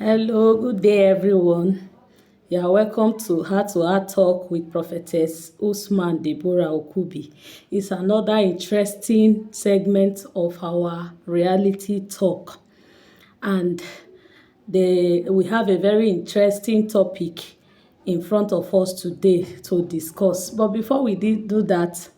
Hello, good day, everyone. You are welcome to Heart Talk with Prophetess Usman Deborah Okubi. It's another interesting segment of our reality talk, and we have a very interesting topic in front of us today to discuss. But before we do that,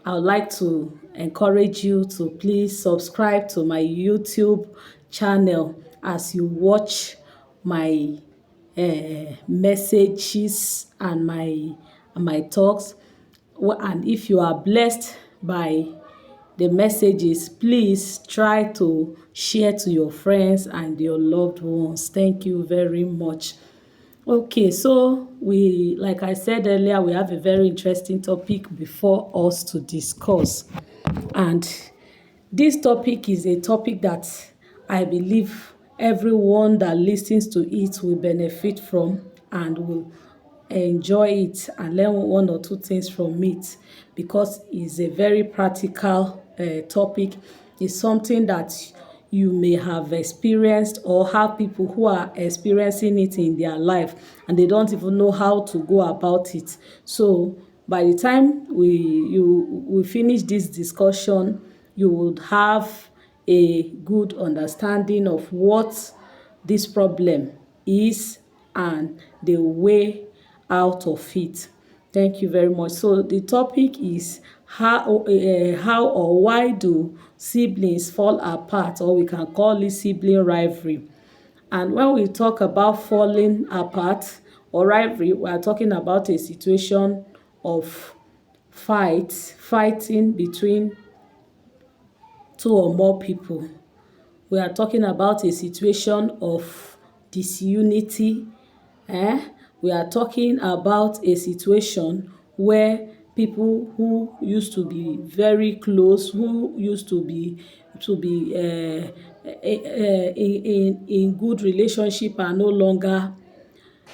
I would like to encourage you to please subscribe to my YouTube channel as you watch my messages and my talks. And if you are blessed by the messages, please try to share to your friends and your loved ones. Thank you very much. Okay, so like I said earlier, we have a very interesting topic before us to discuss. And this topic is a topic that I believe everyone that listens to it will benefit from and will enjoy it and learn one or two things from it, because it's a very practical topic. It's something that you may have experienced or have people who are experiencing it in their life and they don't even know how to go about it. So by the time we finish this discussion, you would have a good understanding of what this problem is and the way out of it. Thank you very much. So the topic is how or why do siblings fall apart, or we can call it sibling rivalry. And when we talk about falling apart or rivalry, we are talking about a situation of fighting between two or more people. We are talking about a situation of disunity. We are talking about a situation where people who used to be very close, who used to be in good relationship, are no longer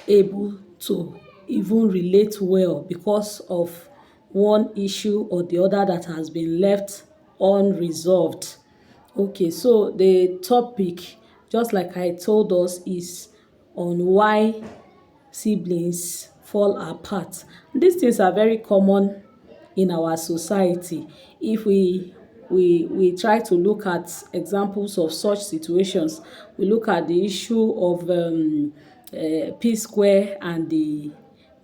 able to even relate well because of one issue or the other that has been left unresolved. Okay, so the topic, just like I told us, is on why siblings fall apart. These things are very common in our society. If we try to look at examples of such situations, we look at the issue of P Square and the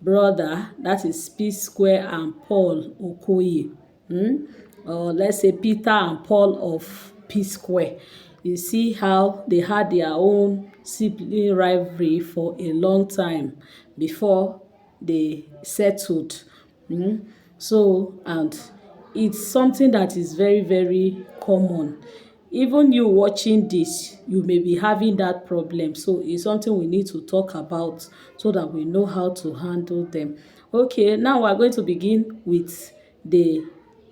brother, that is P Square and Paul Okoye, or let's say Peter and Paul of P Square. You see how they had their own sibling rivalry for a long time before they settled. So, and it's something that is very, very common. Even you watching this, you may be having that problem. So it's something we need to talk about so that we know how to handle them. Okay, now we're going to begin with the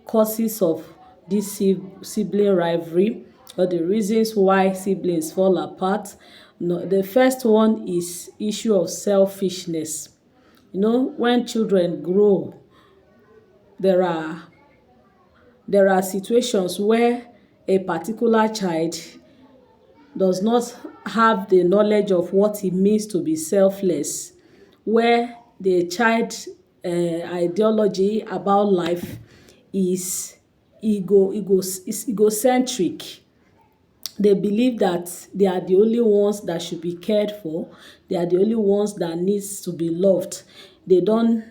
causes of this sibling rivalry, or the reasons why siblings fall apart. No, the first one is issue of selfishness. When children grow, there are situations where a particular child does not have the knowledge of what it means to be selfless, where the child ideology about life is egocentric. They believe that they are the only ones that should be cared for. They are the only ones that needs to be loved. They don't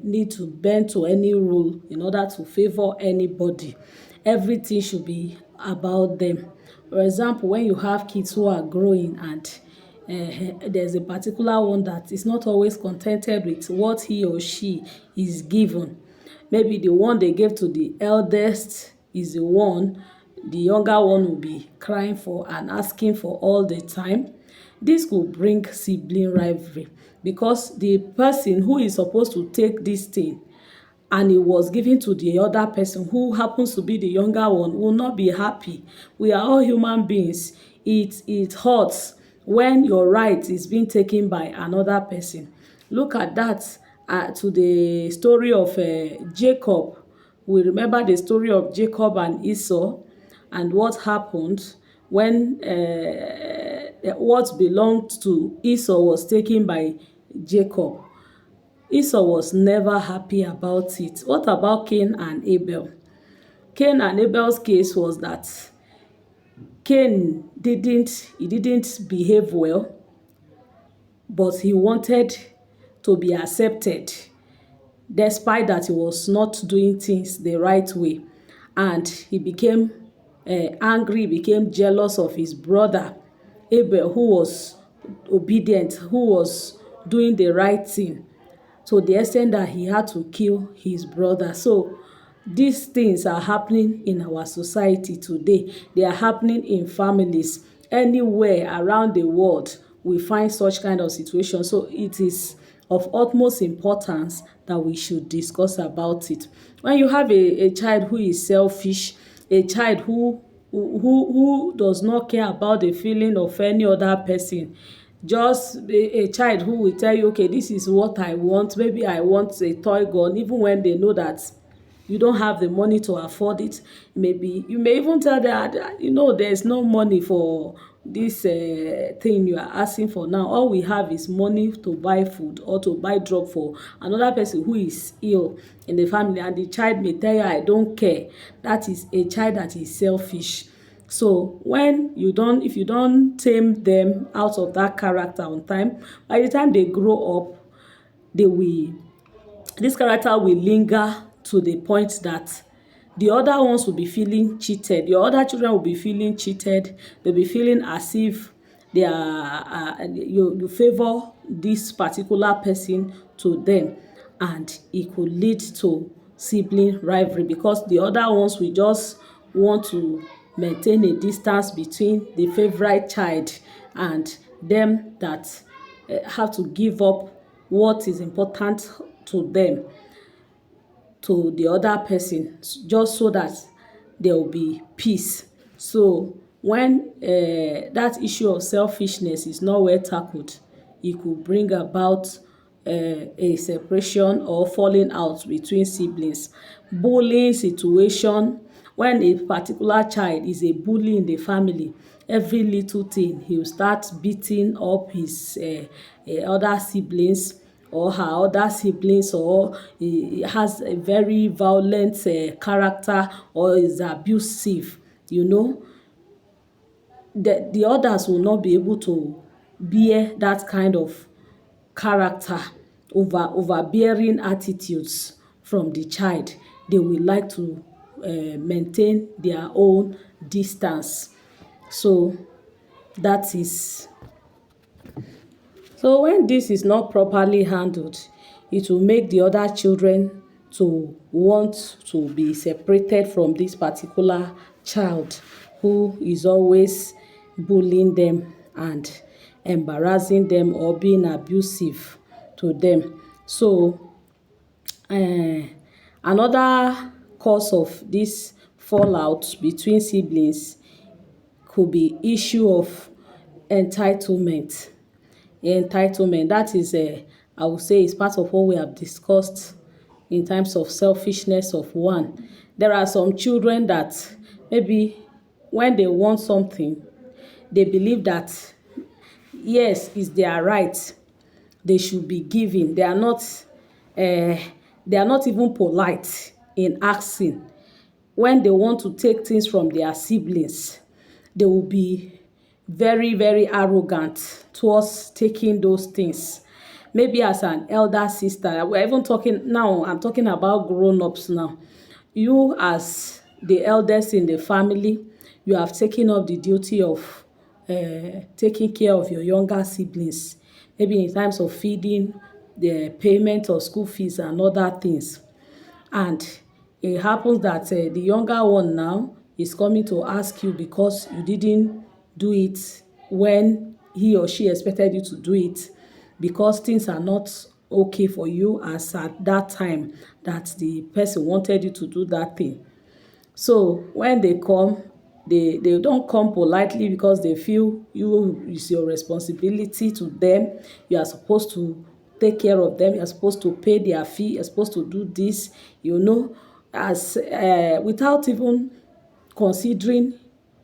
need to bend to any rule in order to favor anybody. Everything should be about them. For example, when you have kids who are growing and there's a particular one that is not always contented with what he or she is given. Maybe the one they gave to the eldest is the one the younger one will be crying for and asking for all the time. This could bring sibling rivalry, because the person who is supposed to take this thing and it was given to the other person who happens to be the younger one will not be happy. We are all human beings. It hurts when your right is being taken by another person. Look at that, to the story of Jacob. We remember the story of Jacob and Esau and what happened when what belonged to Esau was taken by Jacob. Esau was never happy about it. What about Cain and Abel? Cain and Abel's case was that Cain didn't behave well, but he wanted to be accepted despite that he was not doing things the right way. And he became angry, became jealous of his brother Abel, who was obedient, who was doing the right thing, to the extent that he had to kill his brother. So these things are happening in our society today. They are happening in families. Anywhere around the world, we find such kind of situation. So it is of utmost importance that we should discuss about it. When you have a child who is selfish, a child who does not care about the feeling of any other person, just a child who will tell you, okay, this is what I want, maybe I want a toy gun, even when they know that you don't have the money to afford it. Maybe you may even tell them, there's no money for this thing you are asking for now. All we have is money to buy food or to buy drug for another person who is ill in the family, and the child may tell you, I don't care. That is a child that is selfish. So if you don't tame them out of that character on time, by the time they grow up, they will this character will linger to the point that the other ones will be feeling cheated. Your other children will be feeling cheated. They'll be feeling as if you favor this particular person to them, and it could lead to sibling rivalry, because the other ones will just want to maintain a distance between the favorite child and them that have to give up what is important to them to the other person, just so that there will be peace. So when that issue of selfishness is not well tackled, it could bring about a separation or falling out between siblings. Bullying situation, when a particular child is a bully in the family, every little thing he will start beating up his other siblings or her other siblings, or he has a very violent character or is abusive, the others will not be able to bear that kind of character, overbearing attitudes from the child. They will like to maintain their own distance. So that is So when this is not properly handled, it will make the other children to want to be separated from this particular child who is always bullying them and embarrassing them or being abusive to them. So another cause of this fallout between siblings could be issue of entitlement. Entitlement, that is I would say, is part of what we have discussed in terms of selfishness of one. There are some children that maybe when they want something, they believe that yes, it's their right, they should be given. They are not even polite in asking. When they want to take things from their siblings, they will be very, very arrogant towards taking those things. Maybe as an elder sister, we're even talking now, I'm talking about grown-ups now. You, as the eldest in the family, you have taken up the duty of taking care of your younger siblings, maybe in terms of feeding, the payment of school fees and other things. And it happens that the younger one now is coming to ask you because you didn't do it when he or she expected you to do it, because things are not okay for you as at that time that the person wanted you to do that thing. So when they come, they don't come politely because they feel you is your responsibility to them. You are supposed to take care of them. You are supposed to pay their fee. You are supposed to do this, as without even considering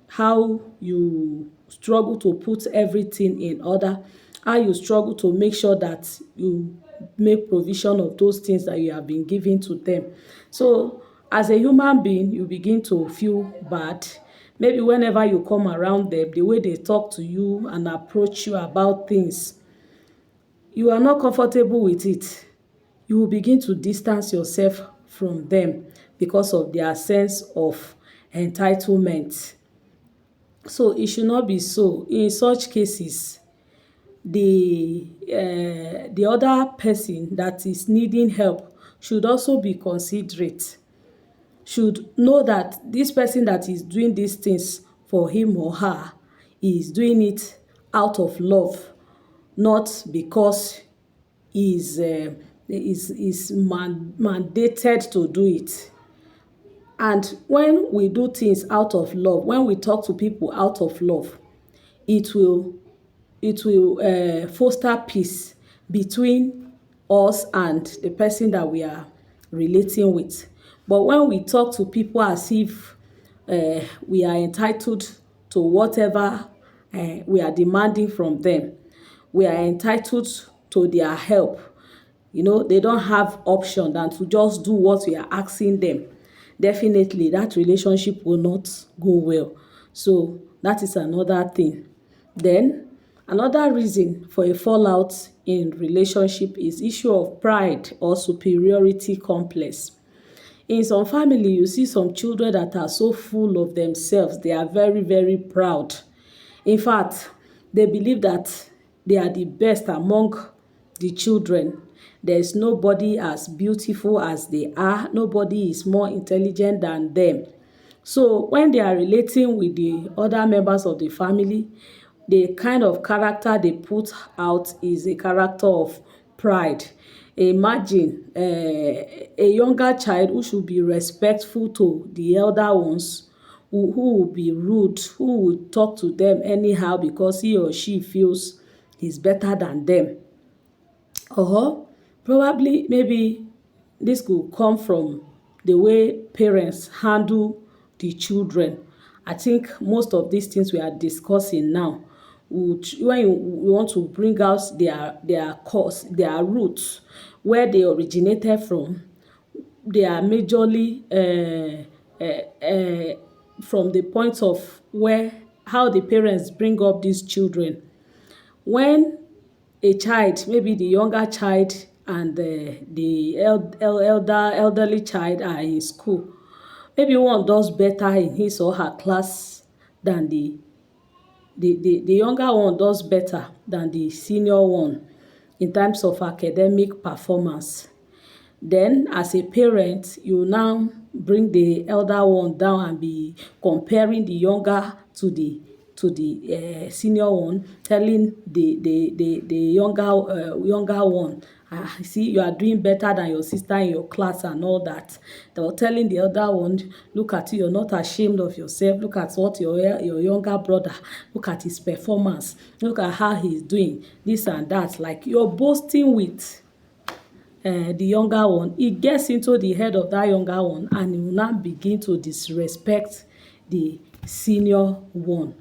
how you struggle to put everything in order, how you struggle to make sure that you make provision of those things that you have been giving to them. So as a human being, you begin to feel bad. Maybe whenever you come around them, the way they talk to you and approach you about things, you are not comfortable with it. You will begin to distance yourself from them because of their sense of entitlement. So it should not be so. In such cases, the other person that is needing help should also be considerate, should know that this person that is doing these things for him or her is doing it out of love, not because is mandated to do it. And when we do things out of love, when we talk to people out of love, it will foster peace between us and the person that we are relating with. But when we talk to people as if we are entitled to whatever we are demanding from them, we are entitled to their help, they don't have option than to just do what we are asking them, definitely that relationship will not go well. So that is another thing. Then another reason for a fallout in relationship is issue of pride or superiority complex. In some family, you see some children that are so full of themselves, they are very, very proud. In fact, they believe that they are the best among the children. There is nobody as beautiful as they are. Nobody is more intelligent than them. So when they are relating with the other members of the family, the kind of character they put out is a character of pride. Imagine a younger child who should be respectful to the elder ones, who will be rude, who will talk to them anyhow because he or she feels he's better than them. Or probably maybe this could come from the way parents handle the children. I think most of these things we are discussing now would, when you want to bring out their cause, their roots, where they originated from, they are majorly from the point of where how the parents bring up these children. When a child, maybe the younger child and the elderly child are in school, maybe one does better in his or her class than the younger one does better than the senior one in terms of academic performance. Then as a parent, you now bring the elder one down and be comparing the younger to the senior one, telling the younger one, see, you are doing better than your sister in your class and all that. They were telling the other one, look at you, you're not ashamed of yourself. Look at what your younger brother, look at his performance. Look at how he's doing this and that. Like you're boasting with the younger one. It gets into the head of that younger one and he will now begin to disrespect the senior one.